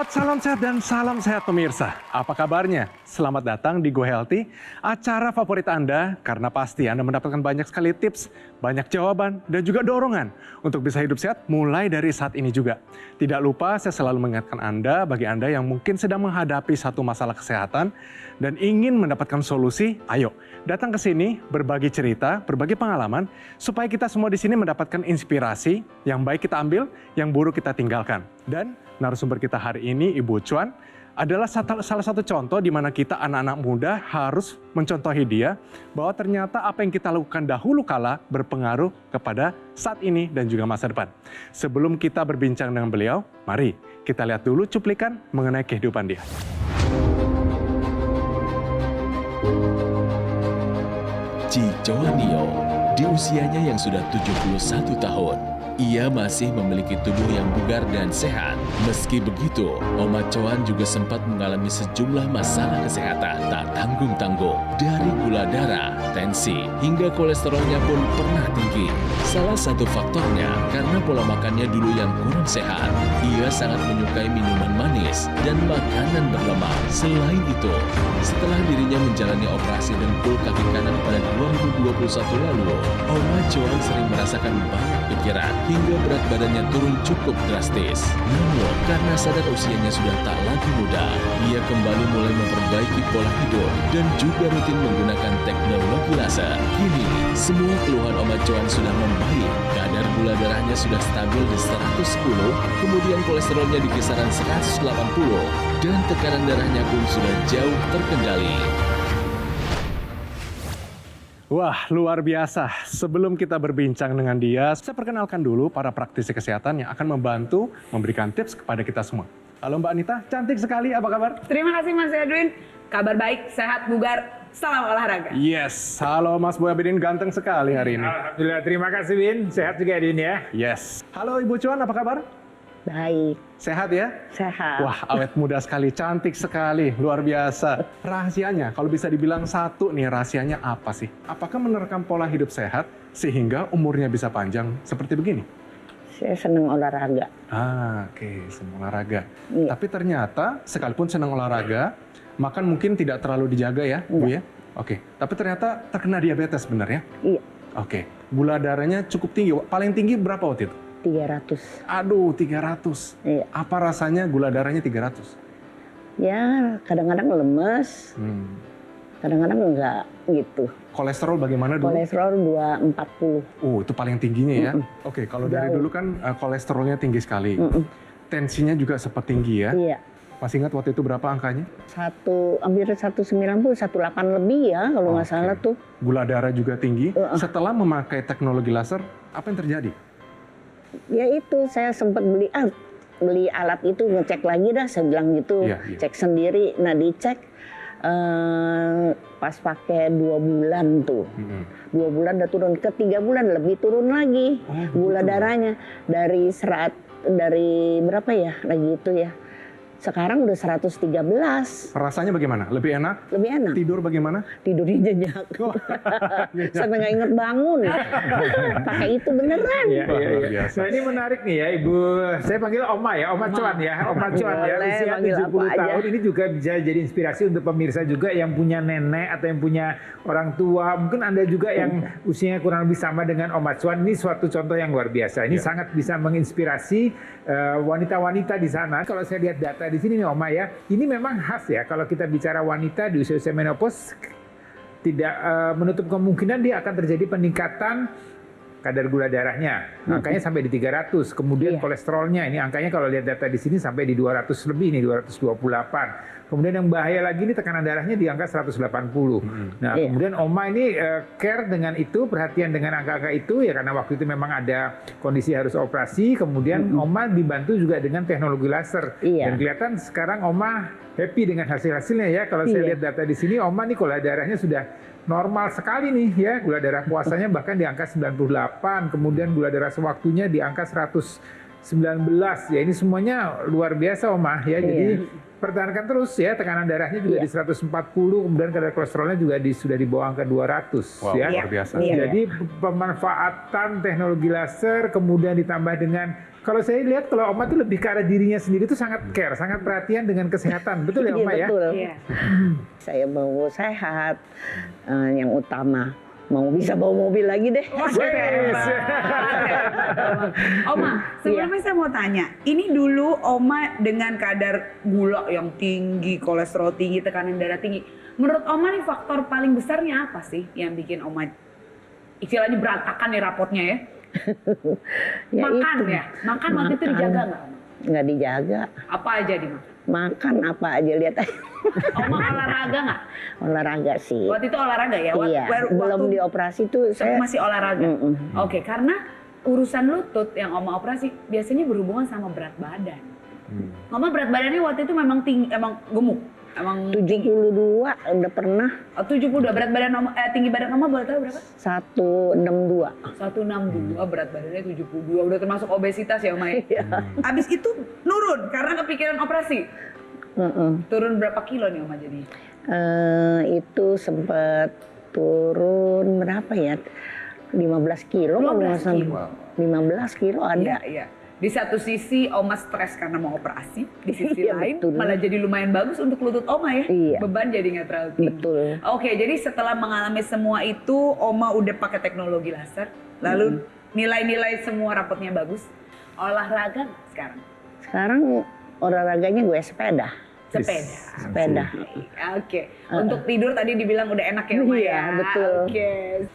salam sehat, dan salam sehat pemirsa. Apa kabarnya? Selamat datang di Go Healthy, acara favorit Anda, karena pasti Anda mendapatkan banyak sekali tips, banyak jawaban, dan juga dorongan untuk bisa hidup sehat mulai dari saat ini juga. Tidak lupa, saya selalu mengingatkan Anda, bagi Anda yang mungkin sedang menghadapi satu masalah kesehatan dan ingin mendapatkan solusi, ayo datang ke sini, berbagi cerita, berbagi pengalaman, supaya kita semua di sini mendapatkan inspirasi, yang baik kita ambil, yang buruk kita tinggalkan. Dan narasumber kita hari ini, Ibu Chuan, adalah salah satu contoh di mana kita anak-anak muda harus mencontohi dia bahwa ternyata apa yang kita lakukan dahulu kala berpengaruh kepada saat ini dan juga masa depan. Sebelum kita berbincang dengan beliau, mari kita lihat dulu cuplikan mengenai kehidupan dia. Ji Joanio, di usianya yang sudah 71 tahun, ia masih memiliki tubuh yang bugar dan sehat. Meski begitu, Oma Chuan juga sempat mengalami sejumlah masalah kesehatan tak tanggung-tanggung. Dari gula darah, tensi, hingga kolesterolnya pun pernah tinggi. Salah satu faktornya karena pola makannya dulu yang kurang sehat. Ia sangat menyukai minuman manis dan makanan berlemak. Selain itu, setelah dirinya menjalani operasi dengkul kaki kanan pada 2021 lalu, Oma Chuan sering merasakan banyak pikiran hingga berat badannya turun cukup drastis. Namun, karena sadar usianya sudah tak lagi muda, ia kembali mulai memperbaiki pola hidup dan juga rutin menggunakan teknologi laser. Kini, semua keluhan Oma Chuan sudah membaik. Kadar gula darahnya sudah stabil di 110, kemudian kolesterolnya di kisaran 180, dan tekanan darahnya pun sudah jauh terkendali. Wah, luar biasa. Sebelum kita berbincang dengan dia, saya perkenalkan dulu para praktisi kesehatan yang akan membantu memberikan tips kepada kita semua. Halo Mbak Anita, cantik sekali, apa kabar? Terima kasih Mas Edwin, kabar baik, sehat, bugar, salam olahraga. Yes, halo Mas Boy Abidin, ganteng sekali hari ini. Alhamdulillah, terima kasih Win, sehat juga Edwin ya. Yes. Halo Ibu Chuan, apa kabar? Baik, Sehat ya? sehat. Wah, awet muda sekali, cantik sekali, luar biasa. Rahasianya, kalau bisa dibilang satu nih, rahasianya apa sih? Apakah menerapkan pola hidup sehat sehingga umurnya bisa panjang seperti begini? Saya senang olahraga. Oke, senang olahraga. Iya. Tapi ternyata, sekalipun senang olahraga, makan mungkin tidak terlalu dijaga ya, Bu ya? Oke, tapi ternyata terkena diabetes benar ya? Iya, Oke, gula darahnya cukup tinggi. Paling tinggi berapa waktu itu? 300. Aduh, 300. Iya. Apa rasanya gula darahnya 300? Ya, kadang-kadang lemes, kadang-kadang enggak gitu. Kolesterol bagaimana dulu? Kolesterol 240. Itu paling tingginya ya. Oke, kalau dari dulu kan kolesterolnya tinggi sekali. Tensinya juga sempat tinggi ya. Iya. Masih ingat waktu itu berapa angkanya? Hampir 190, 18 lebih ya kalau nggak Oke. salah tuh. Gula darah juga tinggi. Setelah memakai teknologi laser, apa yang terjadi? Ya itu, saya sempat beli alat itu, ngecek lagi dah, saya bilang gitu. Iya, iya. Cek sendiri, nah dicek pas pakai 2 bulan tuh. 2 bulan udah turun, ke 3 bulan lebih turun lagi gula darahnya. Dari berapa ya lagi itu ya. Sekarang udah 113. Rasanya bagaimana? Lebih enak? Lebih enak. Tidur bagaimana? Tidurnya nyenyak. Sampai nggak inget bangun. Pakai itu beneran. Iya, iya, Luar iya. biasa. Nah ini menarik nih ya Ibu, saya panggil Oma ya, Oma Chuan ya, Oma Chuan ya, Boleh, usia panggil 70 apa tahun aja. ini juga bisa jadi inspirasi untuk pemirsa juga yang punya nenek atau yang punya orang tua. Mungkin Anda juga yang usianya kurang lebih sama dengan Oma Chuan, ini suatu contoh yang luar biasa. Ini sangat bisa menginspirasi wanita-wanita di sana. Kalau saya lihat data di sini nih Oma ya, ini memang khas ya kalau kita bicara wanita di usia-usia menopause, tidak menutup kemungkinan dia akan terjadi peningkatan kadar gula darahnya. Angkanya sampai di 300. Kemudian kolesterolnya, ini angkanya kalau lihat data di sini sampai di 200 lebih nih, 228. Kemudian yang bahaya lagi ini tekanan darahnya di angka 180. Nah, kemudian Oma ini care dengan itu, perhatian dengan angka-angka itu ya karena waktu itu memang ada kondisi harus operasi. Kemudian Oma dibantu juga dengan teknologi laser. Iya. Dan kelihatan sekarang Oma happy dengan hasil-hasilnya ya. Kalau saya lihat data di sini, Oma nih gula darahnya sudah normal sekali nih ya. Gula darah puasanya bahkan di angka 98, kemudian gula darah sewaktunya di angka 100 19 ya, ini semuanya luar biasa Oma ya. Jadi pertahankan terus ya, tekanan darahnya juga di 140, kemudian kadar kolesterolnya juga sudah di bawah angka 200 Wow, ya. luar biasa. Jadi pemanfaatan teknologi laser kemudian ditambah dengan, kalau saya lihat kalau Oma tuh lebih ke arah dirinya sendiri tuh sangat care, sangat perhatian dengan kesehatan, betul ya Oma ya? Betul. Iya. Saya mau sehat, yang utama mau bisa bawa mobil lagi deh. Oma, sebelumnya saya mau tanya, ini dulu Oma dengan kadar gula yang tinggi, kolesterol tinggi, tekanan darah tinggi. Menurut Oma nih faktor paling besarnya apa sih yang bikin Oma istilahnya berantakan nih rapotnya ya? Makan itu. ya? Makan waktu itu dijaga nggak Oma? Nggak dijaga. Apa aja dimakan? Makan apa aja, lihat aja. Oma olahraga nggak? Olahraga sih. Waktu itu olahraga ya? Iya, belum dioperasi tuh saya masih olahraga? Oke, karena urusan lutut yang Oma operasi biasanya berhubungan sama berat badan. Oma berat badannya waktu itu memang tinggi, emang gemuk? Emang 72 udah pernah. 72, berat badan Oma, tinggi badan Oma boleh tahu berapa? 162. 162, berat badannya 72, udah termasuk obesitas ya Oma ya? Abis itu nurun karena kepikiran operasi? Turun berapa kilo nih Oma jadi? Itu sempat turun berapa ya? 15 kilo. 15 kilo. 15 kilo ada. Iya. Di satu sisi Oma stres karena mau operasi, di sisi Iya, lain betul. malah jadi lumayan bagus untuk lutut Oma ya. Iya. Beban jadi nggak terlalu tinggi. Betul. Oke, jadi setelah mengalami semua itu, Oma udah pakai teknologi laser, lalu nilai-nilai semua rapotnya bagus. Olahraga nggak sekarang? Sekarang olahraganya gue sepeda. Sepeda. Oke. Untuk tidur tadi dibilang udah enak ya Oma Iya, ya. betul. Oke.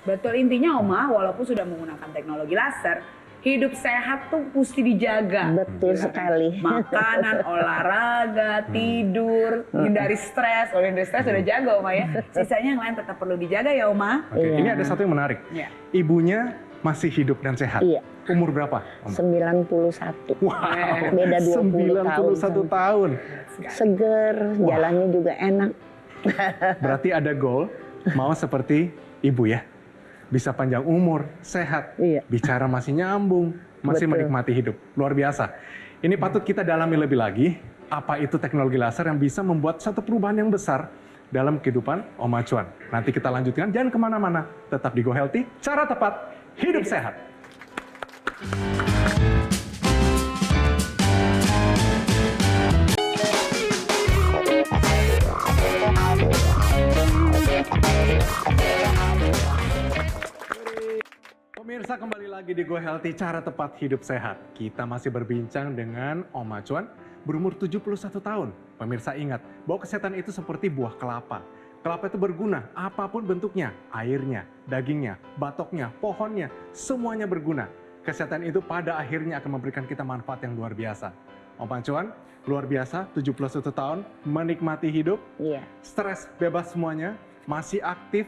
Betul, intinya Oma walaupun sudah menggunakan teknologi laser, hidup sehat tuh mesti dijaga. Betul sekali. Makanan, olahraga, tidur, hindari stres. Kalau hindari stres udah jaga Oma ya. Sisanya yang lain tetap perlu dijaga ya Oma. Oke, ini ada satu yang menarik. Iya. Ibunya masih hidup dan sehat. Iya. Umur berapa? Om? 91. Wow, Beda 91 20 tahun. Seger, jalannya juga enak. Berarti ada goal, mau seperti ibu ya. Bisa panjang umur, sehat, Iya. bicara masih nyambung, masih Betul. menikmati hidup. Luar biasa. Ini patut kita dalami lebih lagi, apa itu teknologi laser yang bisa membuat satu perubahan yang besar dalam kehidupan Oma Cuan. Nanti kita lanjutkan, jangan kemana-mana. Tetap di Go Healthy, cara tepat, hidup sehat. Pemirsa, kembali lagi di Go Healthy, cara tepat hidup sehat. Kita masih berbincang dengan Oma Cuan berumur 71 tahun. Pemirsa ingat bahwa kesehatan itu seperti buah kelapa. Kelapa itu berguna, apapun bentuknya, airnya, dagingnya, batoknya, pohonnya, semuanya berguna. Kesehatan itu pada akhirnya akan memberikan kita manfaat yang luar biasa. Oma Cuan, luar biasa, 71 tahun, menikmati hidup, Iya. stres bebas semuanya, masih aktif,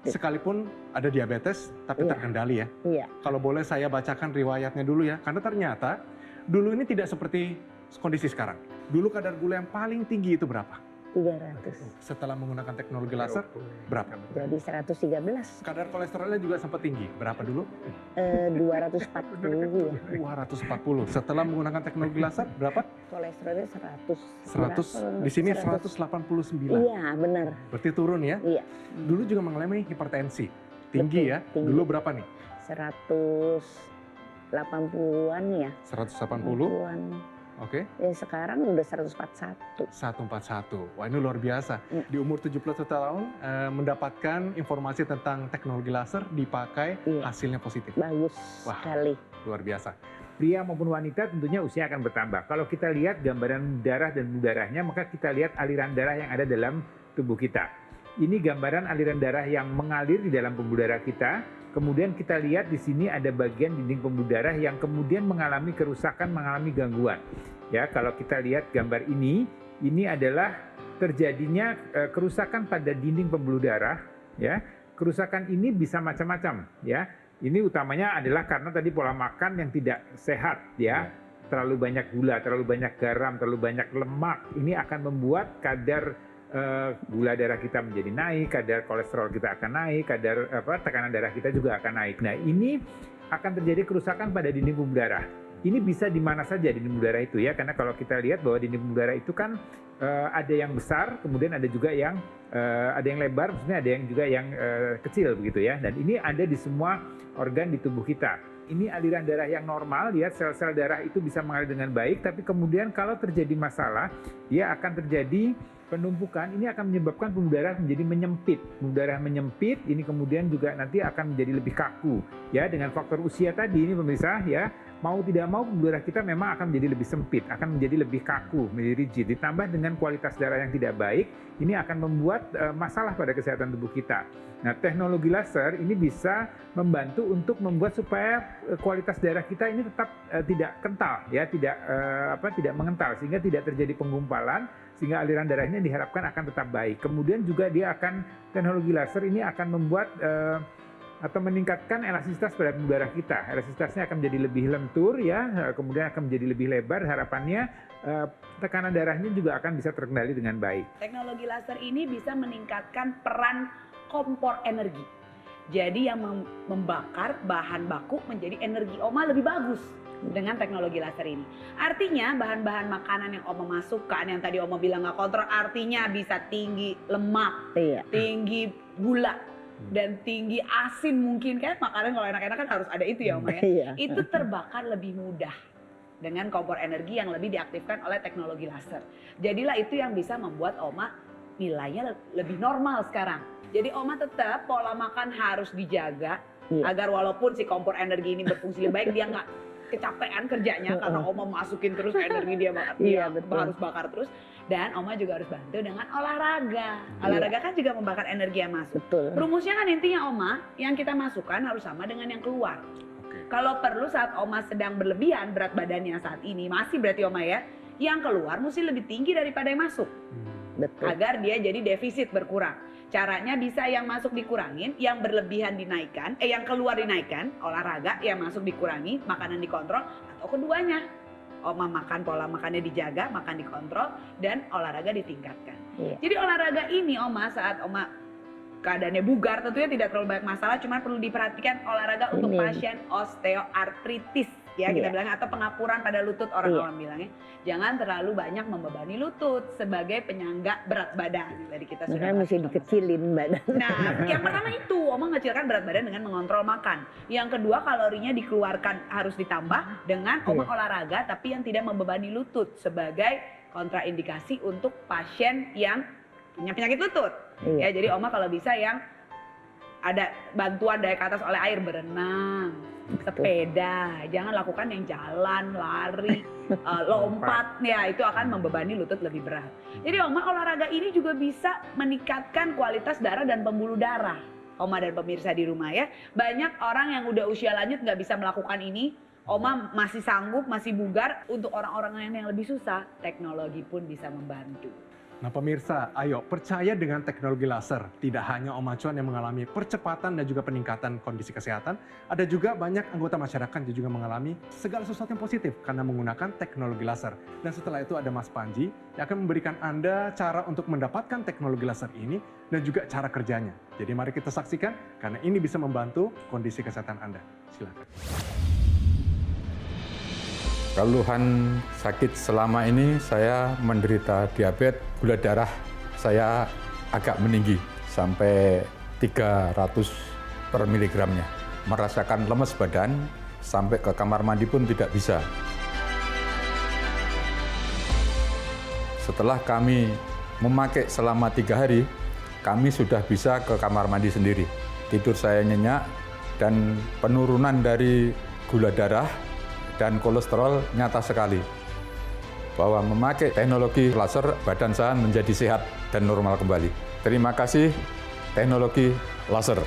sekalipun ada diabetes, tapi Iya. terkendali ya. Iya. Kalau boleh saya bacakan riwayatnya dulu ya, karena ternyata dulu ini tidak seperti kondisi sekarang. Dulu kadar gula yang paling tinggi itu berapa? 300. Setelah menggunakan teknologi laser, berapa? Jadi 113. Kadar kolesterolnya juga sempat tinggi. Berapa dulu? 240 ya. 240. Setelah menggunakan teknologi laser, berapa? Kolesterolnya 100. 100. Di sini 189. Iya, benar. Berarti turun ya. Iya. Dulu juga mengalami hipertensi. Tinggi Betul, ya. tinggi. Dulu berapa nih? 180-an ya. 180. 80-an. Oke. Ya sekarang udah 141. 141. Wah, ini luar biasa. Di umur 71 tahun mendapatkan informasi tentang teknologi laser dipakai, Iya. hasilnya positif. Bagus Wah. sekali. Luar biasa. Pria maupun wanita tentunya usia akan bertambah. Kalau kita lihat gambaran darah dan pembuluh darahnya, maka kita lihat aliran darah yang ada dalam tubuh kita. Ini gambaran aliran darah yang mengalir di dalam pembuluh darah kita. Kemudian kita lihat di sini ada bagian dinding pembuluh darah yang kemudian mengalami kerusakan, mengalami gangguan. Ya, kalau kita lihat gambar ini adalah terjadinya kerusakan pada dinding pembuluh darah. Ya, kerusakan ini bisa macam-macam. Ya, ini utamanya adalah karena tadi pola makan yang tidak sehat. Ya, terlalu banyak gula, terlalu banyak garam, terlalu banyak lemak. Ini akan membuat kadar gula darah kita menjadi naik, kadar kolesterol kita akan naik, kadar tekanan darah kita juga akan naik. Nah, ini akan terjadi kerusakan pada dinding pembuluh darah. ini bisa di mana saja dinding pembuluh darah itu ya, karena kalau kita lihat bahwa dinding pembuluh darah itu kan ada yang besar, kemudian ada juga yang lebar, maksudnya ada yang juga yang kecil begitu ya. Dan ini ada di semua organ di tubuh kita. Ini aliran darah yang normal, lihat sel-sel darah itu bisa mengalir dengan baik, tapi kemudian kalau terjadi masalah, dia akan terjadi penumpukan, ini akan menyebabkan pembuluh darah menjadi menyempit. Pembuluh darah menyempit, ini kemudian juga nanti akan menjadi lebih kaku. Ya, dengan faktor usia tadi ini pemirsa ya, mau tidak mau pembuluh darah kita memang akan menjadi lebih sempit, akan menjadi lebih kaku, menjadi rigid. Ditambah dengan kualitas darah yang tidak baik, ini akan membuat masalah pada kesehatan tubuh kita. Nah, teknologi laser ini bisa membantu untuk membuat supaya kualitas darah kita ini tetap tidak kental, ya, tidak mengental, sehingga tidak terjadi penggumpalan, sehingga aliran darahnya diharapkan akan tetap baik. Kemudian juga teknologi laser ini akan membuat atau meningkatkan elastisitas pada pembuluh darah kita. Elastisitasnya akan menjadi lebih lentur ya, kemudian akan menjadi lebih lebar. Harapannya tekanan darahnya juga akan bisa terkendali dengan baik. Teknologi laser ini bisa meningkatkan peran kompor energi. Jadi yang membakar bahan baku menjadi energi Oma lebih bagus dengan teknologi laser ini. Artinya bahan-bahan makanan yang Oma masukkan, yang tadi Oma bilang nggak kontrol, artinya bisa tinggi lemak, tinggi gula, dan tinggi asin mungkin, kan makanan kalau enak-enak kan harus ada itu ya Oma ya. Itu terbakar lebih mudah dengan kompor energi yang lebih diaktifkan oleh teknologi laser. Jadilah itu yang bisa membuat Oma nilainya lebih normal sekarang. Jadi Oma tetap pola makan harus dijaga agar walaupun si kompor energi ini berfungsi lebih baik, dia nggak kecapean kerjanya karena Oma masukin terus energi dia harus bakar terus. Dan Oma juga harus bantu dengan olahraga. Olahraga kan juga membakar energi yang masuk. Rumusnya kan intinya Oma, yang kita masukkan harus sama dengan yang keluar. Kalau perlu saat Oma sedang berlebihan berat badannya saat ini, masih berarti Oma ya, yang keluar mesti lebih tinggi daripada yang masuk. Agar dia jadi defisit berkurang. Caranya bisa yang masuk dikurangin, yang berlebihan dinaikkan, yang keluar dinaikkan, olahraga, yang masuk dikurangi, makanan dikontrol, atau keduanya. Oma makan, pola makannya dijaga, makan dikontrol, dan olahraga ditingkatkan. Jadi olahraga ini Oma saat Oma keadaannya bugar, tentunya tidak terlalu banyak masalah, cuma perlu diperhatikan olahraga untuk pasien osteoartritis. Ya kita bilang, atau pengapuran pada lutut orang-orang bilangnya. Jangan terlalu banyak membebani lutut sebagai penyangga berat badan. Tadi kita sudah mesti dikecilin badan. Nah, yang pertama itu Oma mengecilkan berat badan dengan mengontrol makan. Yang kedua, kalorinya dikeluarkan harus ditambah dengan Oma olahraga tapi yang tidak membebani lutut sebagai kontraindikasi untuk pasien yang punya penyakit lutut. Ya, jadi Oma kalau bisa yang ada bantuan dari ke atas oleh air, berenang, sepeda, jangan lakukan yang jalan, lari, lompat, ya itu akan membebani lutut lebih berat. Jadi Oma olahraga ini juga bisa meningkatkan kualitas darah dan pembuluh darah. Oma dan pemirsa di rumah ya, banyak orang yang udah usia lanjut nggak bisa melakukan ini. Oma masih sanggup, masih bugar. Untuk orang-orang yang lebih susah, teknologi pun bisa membantu. Nah pemirsa, ayo percaya dengan teknologi laser. Tidak hanya Oma Cuan yang mengalami percepatan dan juga peningkatan kondisi kesehatan, ada juga banyak anggota masyarakat yang juga mengalami segala sesuatu yang positif karena menggunakan teknologi laser. Dan setelah itu ada Mas Panji yang akan memberikan Anda cara untuk mendapatkan teknologi laser ini dan juga cara kerjanya. Jadi mari kita saksikan karena ini bisa membantu kondisi kesehatan Anda. Silakan. Keluhan sakit selama ini saya menderita diabetes, gula darah saya agak meninggi sampai 300 per miligramnya. Merasakan lemes badan, sampai ke kamar mandi pun tidak bisa. Setelah kami memakai selama 3 hari, kami sudah bisa ke kamar mandi sendiri. Tidur saya nyenyak dan penurunan dari gula darah dan kolesterol nyata sekali. Bahwa memakai teknologi laser, badan saya menjadi sehat dan normal kembali. Terima kasih teknologi laser.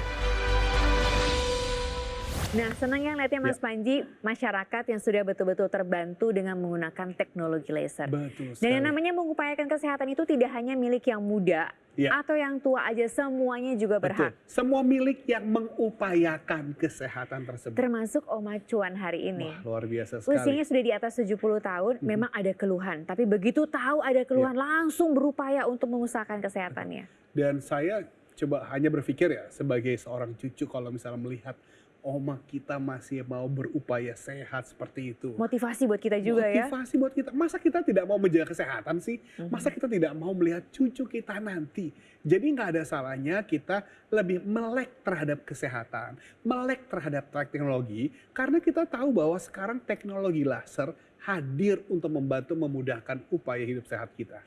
Nah, senang yang lihatnya Mas Panji, masyarakat yang sudah betul-betul terbantu dengan menggunakan teknologi laser. Betul sekali. Dan yang namanya mengupayakan kesehatan itu tidak hanya milik yang muda atau yang tua aja, semuanya juga berhak. Betul. Semua milik yang mengupayakan kesehatan tersebut. Termasuk Oma Cuan hari ini. Wah, luar biasa sekali. Usianya sudah di atas 70 tahun, memang ada keluhan. Tapi begitu tahu ada keluhan, langsung berupaya untuk mengusahakan kesehatannya. Dan saya coba hanya berpikir ya, sebagai seorang cucu kalau misalnya melihat Oma kita masih mau berupaya sehat seperti itu. Motivasi buat kita juga ya. Motivasi buat kita. Masa kita tidak mau menjaga kesehatan sih? Masa kita tidak mau melihat cucu kita nanti? Jadi nggak ada salahnya kita lebih melek terhadap kesehatan, melek terhadap teknologi, karena kita tahu bahwa sekarang teknologi laser hadir untuk membantu memudahkan upaya hidup sehat kita.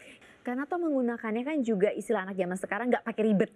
Karena toh menggunakannya kan juga istilah anak zaman sekarang nggak pakai ribet.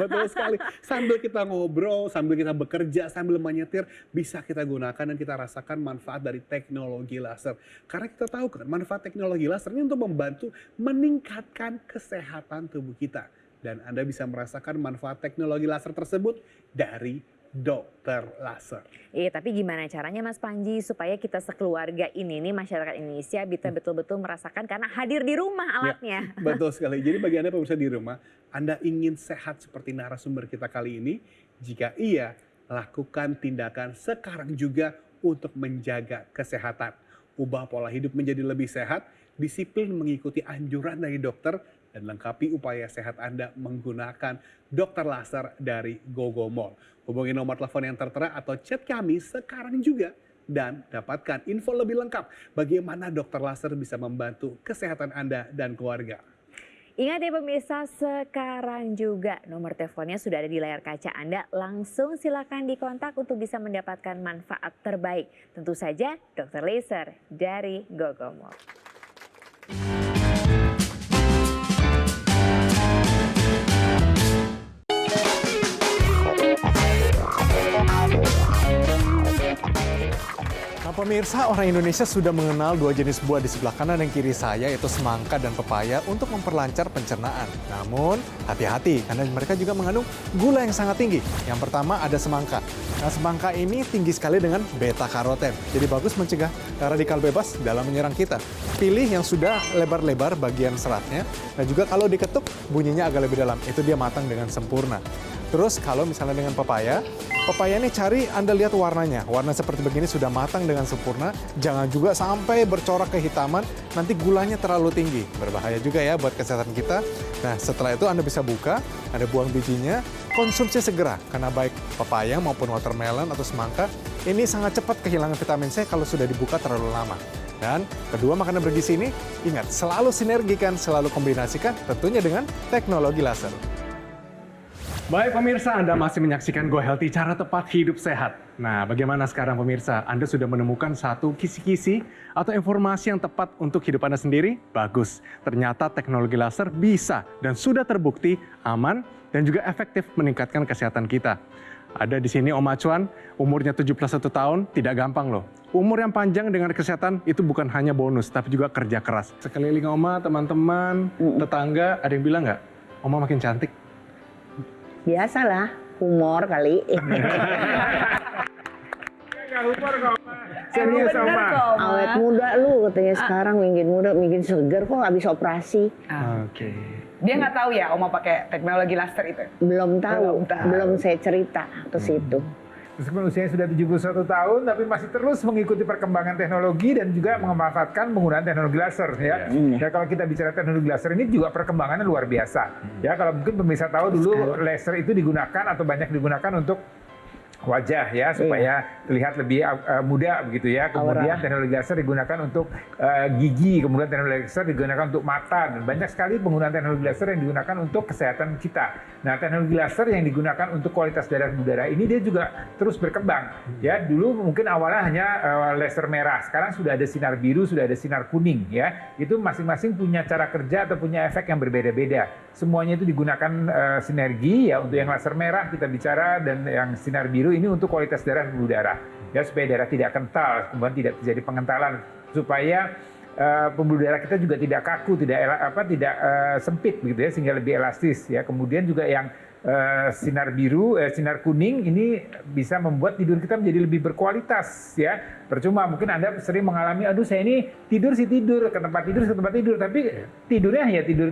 Betul sekali. Sambil kita ngobrol, sambil kita bekerja, sambil menyetir, bisa kita gunakan dan kita rasakan manfaat dari teknologi laser. Karena kita tahu kan manfaat teknologi laser ini untuk membantu meningkatkan kesehatan tubuh kita. Dan Anda bisa merasakan manfaat teknologi laser tersebut dari dokter laser. Tapi gimana caranya Mas Panji supaya kita sekeluarga ini nih masyarakat Indonesia bisa betul-betul merasakan karena hadir di rumah alatnya. Ya, betul sekali. Jadi bagi Anda pemirsa di rumah, Anda ingin sehat seperti narasumber kita kali ini? Jika iya, lakukan tindakan sekarang juga untuk menjaga kesehatan. Ubah pola hidup menjadi lebih sehat, disiplin mengikuti anjuran dari dokter, dan lengkapi upaya sehat Anda menggunakan dokter laser dari Gogo Mall. Hubungi nomor telepon yang tertera atau chat kami sekarang juga dan dapatkan info lebih lengkap bagaimana dokter laser bisa membantu kesehatan Anda dan keluarga. Ingat ya pemirsa, sekarang juga nomor teleponnya sudah ada di layar kaca Anda. Langsung silakan dikontak untuk bisa mendapatkan manfaat terbaik. Tentu saja dokter laser dari Gogo Mall. Nah pemirsa, orang Indonesia sudah mengenal dua jenis buah di sebelah kanan dan kiri saya, yaitu semangka dan pepaya untuk memperlancar pencernaan. Namun hati-hati karena mereka juga mengandung gula yang sangat tinggi. Yang pertama ada semangka. Nah semangka ini tinggi sekali dengan beta karoten. Jadi bagus mencegah radikal bebas dalam menyerang kita. Pilih yang sudah lebar-lebar bagian seratnya. Dan juga kalau diketuk bunyinya agak lebih dalam. Itu dia matang dengan sempurna. Terus kalau misalnya dengan pepaya ini cari Anda lihat warnanya. Warna seperti begini sudah matang dengan sempurna. Jangan juga sampai bercorak kehitaman, nanti gulanya terlalu tinggi. Berbahaya juga ya buat kesehatan kita. Nah setelah itu Anda bisa buka, Anda buang bijinya, konsumsi segera. Karena baik pepaya maupun watermelon atau semangka, ini sangat cepat kehilangan vitamin C kalau sudah dibuka terlalu lama. Dan kedua makanan bergizi ini, ingat selalu sinergikan, selalu kombinasikan tentunya dengan teknologi laser. Baik pemirsa, Anda masih menyaksikan Go Healthy, cara tepat hidup sehat. Nah, bagaimana sekarang pemirsa? Anda sudah menemukan satu kisi-kisi atau informasi yang tepat untuk hidup Anda sendiri? Bagus. Ternyata teknologi laser bisa dan sudah terbukti aman dan juga efektif meningkatkan kesehatan kita. Ada di sini Om Acuan, umurnya 71 tahun, tidak gampang loh. Umur yang panjang dengan kesehatan itu bukan hanya bonus, tapi juga kerja keras. Sekeliling Oma, teman-teman, tetangga, ada yang bilang nggak? Oma makin cantik? Biasalah, humor kali. Enggak humor kok, Ma. Serius, Oma. Awet muda lu katanya sekarang, makin muda, makin seger kok habis operasi. Oke. Dia nggak tahu ya Oma pakai teknologi laser itu? Belum tahu, belum saya cerita ke situ. Meskipun usianya sudah 71 tahun, tapi masih terus mengikuti perkembangan teknologi dan juga memanfaatkan penggunaan teknologi laser. Ya, kalau kita bicara teknologi laser ini juga perkembangannya luar biasa. Ya, kalau mungkin pemirsa tahu dulu laser itu digunakan atau banyak digunakan untuk wajah ya supaya terlihat lebih muda begitu ya. Kemudian teknologi laser digunakan untuk gigi, kemudian teknologi laser digunakan untuk mata, dan banyak sekali penggunaan teknologi laser yang digunakan untuk kesehatan kita. Nah, teknologi laser yang digunakan untuk kualitas darah udara ini dia juga terus berkembang. Ya, dulu mungkin awalnya hanya laser merah, sekarang sudah ada sinar biru, sudah ada sinar kuning ya. Itu masing-masing punya cara kerja atau punya efek yang berbeda-beda. Semuanya itu digunakan sinergi ya, untuk yang laser merah kita bicara, dan yang sinar biru ini untuk kualitas darah udara ya, supaya darah tidak kental, kemudian tidak terjadi pengentalan, supaya pembuluh darah kita juga tidak kaku, tidak sempit begitu ya, sehingga lebih elastis ya. Kemudian juga yang sinar biru, sinar kuning ini bisa membuat tidur kita menjadi lebih berkualitas ya. Percuma mungkin Anda sering mengalami, aduh saya ini tidur ke tempat tidur, tapi tidurnya hanya tidur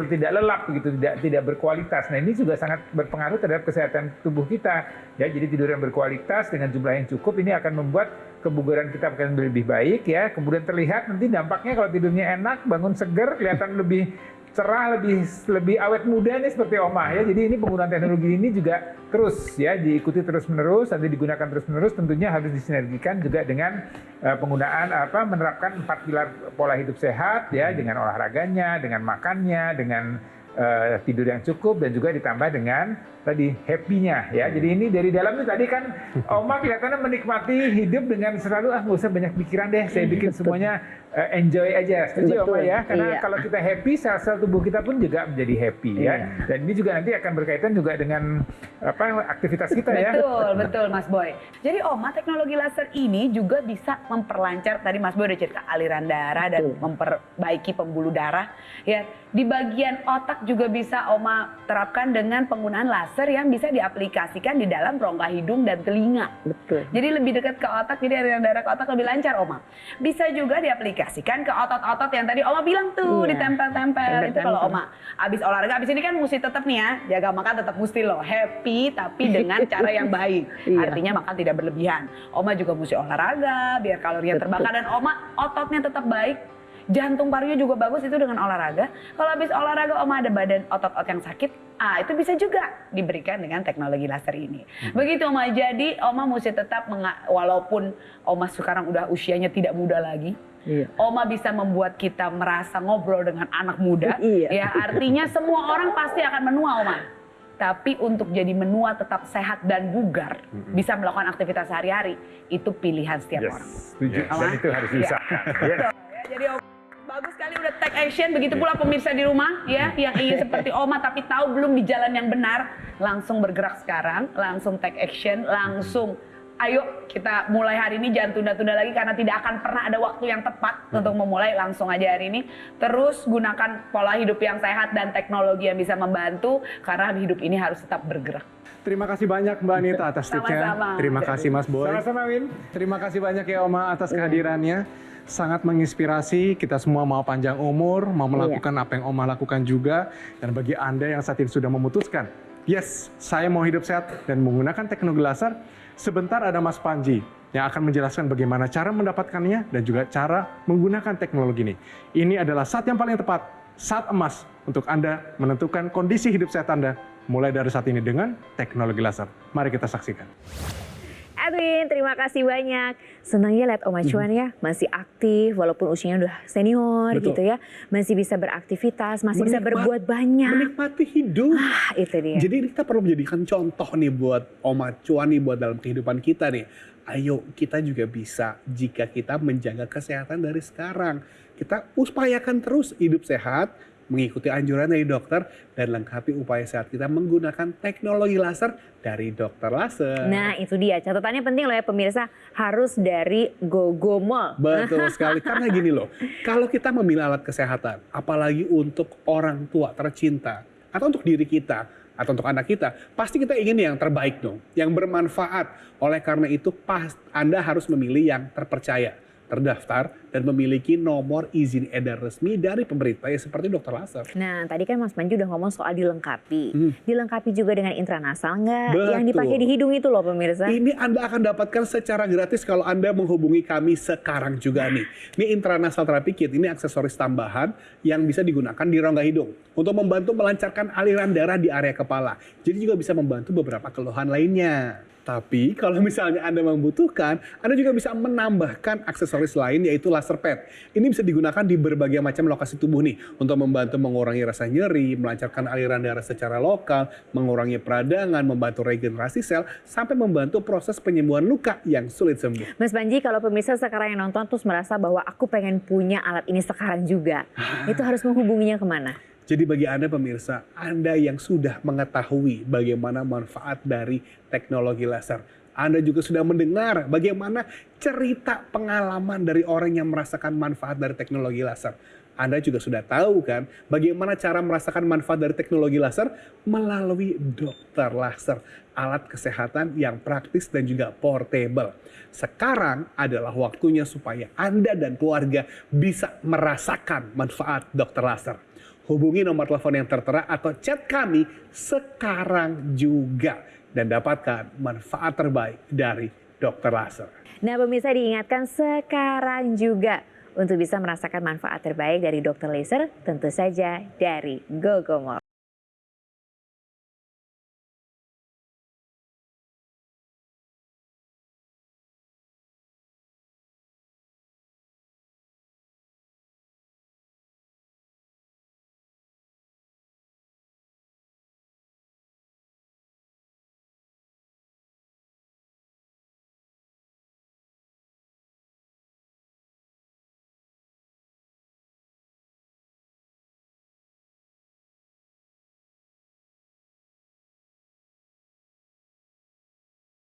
tidak lelap begitu, tidak berkualitas. Nah, ini juga sangat berpengaruh terhadap kesehatan tubuh kita ya. Jadi tidur yang berkualitas dengan jumlah yang cukup ini akan membuat kebugaran kita akan lebih baik ya. Kemudian terlihat nanti dampaknya kalau tidurnya enak, bangun seger, kelihatan lebih cerah, lebih awet muda nih seperti Oma ya. Jadi ini penggunaan teknologi ini juga terus ya diikuti terus-menerus, nanti digunakan terus-menerus. Tentunya harus disinergikan juga dengan penggunaan menerapkan 4 pilar pola hidup sehat ya, dengan olahraganya, dengan makannya, dengan tidur yang cukup, dan juga ditambah dengan tadi happy-nya ya. Jadi ini dari dalam itu tadi kan Oma kelihatannya menikmati hidup dengan selalu nggak usah banyak pikiran deh, saya bikin semuanya enjoy aja. Setuju Oma ya? Karena kalau kita happy, sel-sel tubuh kita pun juga menjadi happy ya. Dan ini juga nanti akan berkaitan juga dengan aktivitas kita ya. Betul Mas Boy. Jadi Oma, teknologi laser ini juga bisa memperlancar, tadi Mas Boy udah cerita, aliran darah dan memperbaiki pembuluh darah ya. Di bagian otak juga bisa Oma terapkan dengan penggunaan laser yang bisa diaplikasikan di dalam rongga hidung dan telinga. Betul. Jadi lebih dekat ke otak, jadi aliran darah ke otak lebih lancar Oma. Bisa juga diaplikasikan ke otot-otot yang tadi Oma bilang tuh, ditempel-tempel. Itu kalau Oma abis olahraga, abis ini kan mesti tetap nih ya, jaga makan tetap mesti loh, happy tapi dengan cara yang baik. Artinya makan tidak berlebihan. Oma juga mesti olahraga biar kalorinya terbakar, dan Oma ototnya tetap baik. Jantung parunya juga bagus itu dengan olahraga. Kalau habis olahraga Oma ada badan otot-otot yang sakit, itu bisa juga diberikan dengan teknologi laser ini. Begitu Oma, jadi Oma mesti tetap walaupun Oma sekarang udah usianya tidak muda lagi, Oma bisa membuat kita merasa ngobrol dengan anak muda. Ya, artinya semua orang pasti akan menua Oma. Tapi untuk jadi menua tetap sehat dan bugar, bisa melakukan aktivitas sehari-hari, itu pilihan setiap orang. Setuju. Dan itu harus diusahakan. Jadi bagus sekali udah take action. Begitu pula pemirsa di rumah ya, yang ingin seperti Oma tapi tahu belum di jalan yang benar, langsung bergerak sekarang, langsung take action, langsung ayo kita mulai hari ini, jangan tunda-tunda lagi karena tidak akan pernah ada waktu yang tepat untuk memulai. Langsung aja hari ini. Terus gunakan pola hidup yang sehat dan teknologi yang bisa membantu, karena hidup ini harus tetap bergerak. Terima kasih banyak Mbak Anita atas tipsnya. Sama-sama. Terima kasih Mas Boy. Sama-sama Win. Terima kasih banyak ya Oma atas kehadirannya. Sangat menginspirasi, kita semua mau panjang umur, mau melakukan apa yang Oma lakukan juga. Dan bagi Anda yang saat ini sudah memutuskan, yes, saya mau hidup sehat dan menggunakan teknologi laser, sebentar ada Mas Panji yang akan menjelaskan bagaimana cara mendapatkannya dan juga cara menggunakan teknologi ini. Ini adalah saat yang paling tepat, saat emas untuk Anda menentukan kondisi hidup sehat Anda mulai dari saat ini dengan teknologi laser. Mari kita saksikan. Edwin, terima kasih banyak. Senang ya lihat Oma Chuan ya, masih aktif walaupun usianya udah senior gitu ya. Masih bisa beraktivitas, masih bisa berbuat banyak. Menikmati hidup. Itu dia. Jadi kita perlu menjadikan contoh nih buat Oma Chuan nih, buat dalam kehidupan kita nih. Ayo kita juga bisa, jika kita menjaga kesehatan dari sekarang. Kita upayakan terus hidup sehat, mengikuti anjuran dari dokter, dan lengkapi upaya sehat kita menggunakan teknologi laser dari dokter laser. Nah itu dia, catatannya penting loh ya pemirsa, harus dari GoGo Mall. Betul sekali, karena gini loh, kalau kita memilih alat kesehatan, apalagi untuk orang tua tercinta, atau untuk diri kita, atau untuk anak kita, pasti kita ingin yang terbaik dong, yang bermanfaat. Oleh karena itu, Anda harus memilih yang terpercaya, terdaftar, dan memiliki nomor izin edar resmi dari pemerintah ya, seperti dokter laser. Nah tadi kan Mas Panji udah ngomong soal dilengkapi. Dilengkapi juga dengan intranasal nggak? Betul. Yang dipakai di hidung itu loh pemirsa. Ini Anda akan dapatkan secara gratis kalau Anda menghubungi kami sekarang juga nih. Ini intranasal therapy kit, ini aksesoris tambahan yang bisa digunakan di rongga hidung untuk membantu melancarkan aliran darah di area kepala. Jadi juga bisa membantu beberapa keluhan lainnya. Tapi kalau misalnya Anda membutuhkan, Anda juga bisa menambahkan aksesoris lain, yaitu laser pad. Ini bisa digunakan di berbagai macam lokasi tubuh nih, untuk membantu mengurangi rasa nyeri, melancarkan aliran darah secara lokal, mengurangi peradangan, membantu regenerasi sel, sampai membantu proses penyembuhan luka yang sulit sembuh. Mas Panji, kalau pemirsa sekarang yang nonton terus merasa bahwa aku pengen punya alat ini sekarang juga, itu harus menghubunginya kemana? Jadi bagi Anda pemirsa, Anda yang sudah mengetahui bagaimana manfaat dari teknologi laser, Anda juga sudah mendengar bagaimana cerita pengalaman dari orang yang merasakan manfaat dari teknologi laser. Anda juga sudah tahu kan bagaimana cara merasakan manfaat dari teknologi laser melalui dokter laser, alat kesehatan yang praktis dan juga portable. Sekarang adalah waktunya supaya Anda dan keluarga bisa merasakan manfaat dokter laser. Hubungi nomor telepon yang tertera atau chat kami sekarang juga dan dapatkan manfaat terbaik dari dokter laser. Nah pemirsa diingatkan sekarang juga Untuk bisa merasakan manfaat terbaik dari dokter laser, tentu saja dari Gogomol.